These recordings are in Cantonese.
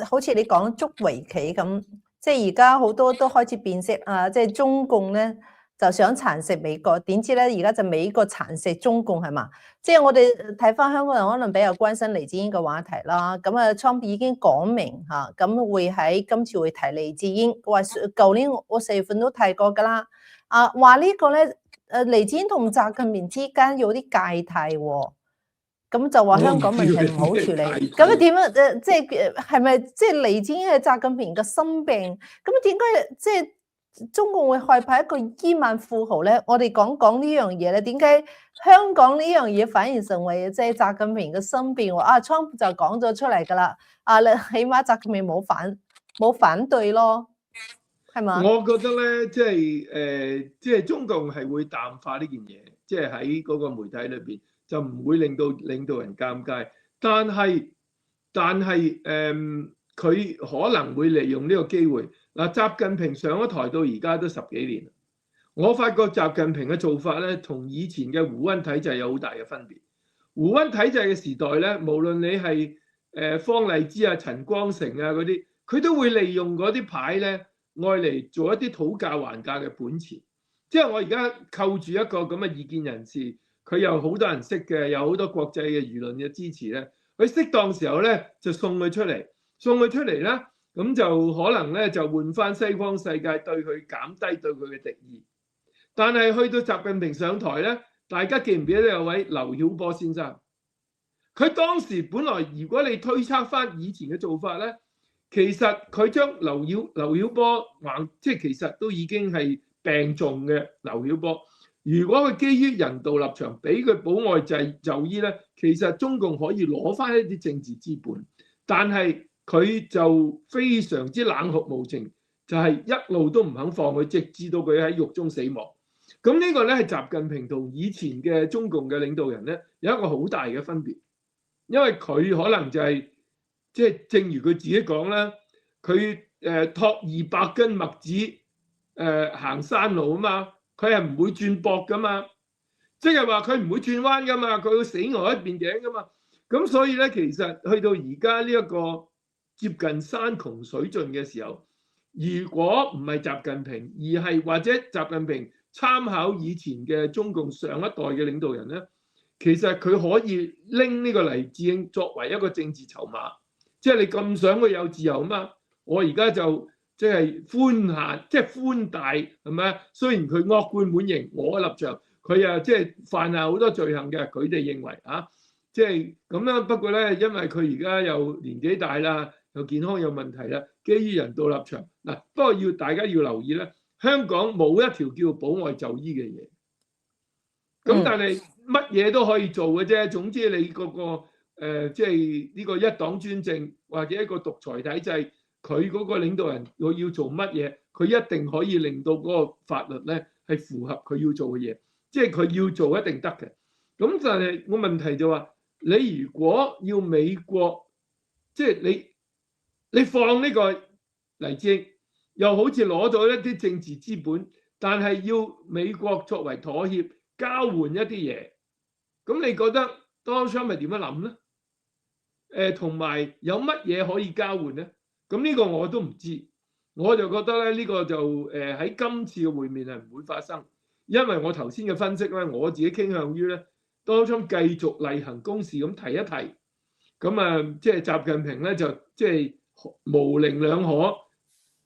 好似你講捉圍棋咁，即係而家好多都開始變色啊！即係中共咧就想蠶食美國，點知咧而家就美國蠶食中共係嘛？即係我哋睇翻香港人可能比較關心黎智英嘅話題啦。咁啊，Trump 已經講明嚇，咁會喺今次會提黎智英，話舊年我4月份都提過㗎啦。啊，話呢個咧黎智英同習近平之間有啲芥蒂喎。咁就話香港問題唔好處理，咁啊點啊？即係係咪即係黎智英係習近平嘅心病？咁點解即係中共會害怕一個億萬富豪咧？我哋講呢樣嘢咧，點解香港呢樣嘢反而成為即係習近平嘅心病？啊，Trump 就講咗出嚟㗎啦，啊，你起碼習近平冇反對咯，係嘛？我覺得咧，即係中共係會淡化呢件嘢，即係喺嗰個媒體裏邊。就唔會令到領導人尷尬，但係佢可能會利用呢個機會。嗱，習近平上咗台到而家都10幾年，我發覺習近平嘅做法咧，同以前嘅胡溫體制有好大嘅分別。胡溫體制嘅時代咧，無論你係方勵之啊、陳光誠啊嗰啲，佢都會利用嗰啲牌咧，愛嚟做一啲討價還價嘅本錢。即係我而家扣住一個咁嘅意見人士。佢有好多人識嘅，有好多國際嘅輿論嘅支持咧。佢適當時候咧就送佢出嚟咧，咁就可能咧就換翻西方世界對佢減低對佢嘅敵意。但係去到習近平上台咧，大家記唔記得有位劉曉波先生？佢當時本來如果你推測翻以前嘅做法咧，其實佢將劉曉波即係其實都已經係病重嘅劉曉波。如果佢基於人道立場，俾佢保外就醫咧，其實中共可以攞翻一啲政治資本，但係佢就非常之冷酷無情，就係一路都唔肯放佢，直至到佢喺獄中死亡。咁呢個咧係習近平同以前嘅中共嘅領導人咧有一個好大嘅分別，因為佢可能就係即係正如佢自己講啦，佢托200斤麥子行山路啊嘛。佢係唔會轉駁噶嘛，即係話佢唔會轉彎噶嘛，佢會死牛一邊頸噶嘛。咁所以咧，其實去到而家呢一個接近山窮水盡嘅時候，如果唔係習近平，而係或者習近平參考以前嘅中共上一代嘅領導人咧，其實佢可以拎呢個黎智英作為一個政治籌碼，即係你咁想佢有自由啊嘛，我而家就。即係寬限，即係寬大，係咪啊？雖然佢惡貫滿盈，我嘅立場，佢啊即係犯下好多罪行嘅，佢哋認為啊，即係咁樣。不過咧，因為佢而家又年紀大啦，又健康有問題啦，基於人道立場嗱。不過大家要留意咧，香港冇一條叫保外就醫嘅嘢。咁但係乜嘢都可以做嘅啫。總之你嗰個即係呢個一黨專政或者一個獨裁體制。佢嗰個領導人佢要做乜嘢，佢一定可以令到嗰個法律咧係符合佢要做嘅嘢，即係佢要做一定得嘅。咁但係我問題就話，你如果要美國，即係你放呢個黎智英，又好似攞咗一啲政治資本，但係要美國作為妥協，交換一啲嘢，咁你覺得 Donald Trump 係點樣諗咧？同埋有乜嘢可以交換咧？咁呢個我都唔知，我就覺得咧呢個就喺今次嘅會面係唔會發生，因為我頭先嘅分析咧，我自己傾向於咧當中繼續例行公事咁提一提，咁啊即係習近平咧就即係模棱兩可，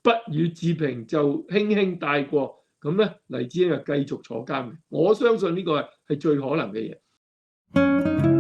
不予置評就輕輕帶過，咁咧黎智英就繼續坐監嘅，我相信呢個係最可能嘅嘢。